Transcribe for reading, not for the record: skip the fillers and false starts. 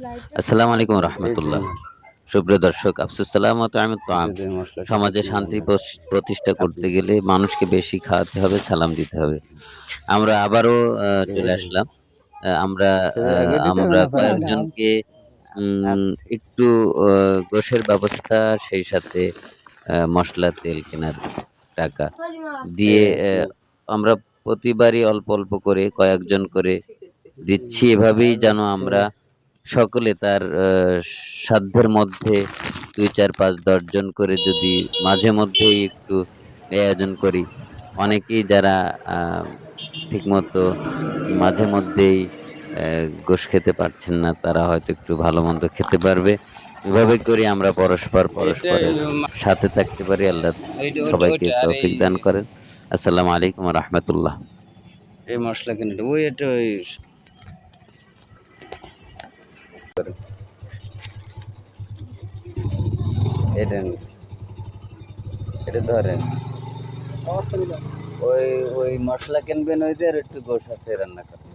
আসসালামু আলাইকুম রহমতুল্লাহ। সুপ্রিয় দর্শক, আফসুস সালামত আমি তো সমাজে শান্তি প্রতিষ্ঠা করতে গেলে মানুষকে বেশি খাওয়াতে হবে, সালাম দিতে হবে। আমরা আবারও চলে আসলাম। আমরা আমরা কয়েকজনকে একটু গোশের ব্যবস্থা, সেই সাথে মসলা, তেল কেনার টাকা দিয়ে আমরা প্রতিবারই অল্প অল্প করে কয়েকজন করে দিচ্ছি। এভাবেই যেন আমরা সকলে তার সাধ্যের মধ্যে ২, ৪, ৫, ১০ জন করে যদি মাঝে মধ্যেই একটু আয়োজন করি, অনেকেই যারা আ ঠিকমতো মাঝে মধ্যেই গোশ খেতে পারছেন না, তারা হয়তো একটু ভালো-মন্দ খেতে পারবে। এভাবে করে আমরা পরস্পরের সাথে থাকতে পারি। আল্লাহ সবাইকে আর এই তৌফিক দান করেন। আসসালামু আলাইকুম ওয়া রাহমাতুল্লাহ। এই মশলা কিনে ওই এটা ওই এটা এটা ধরেন ওই ওই মশলা কিনবেন, ওই যে আর একটু গোশ আছে রান্না করেন।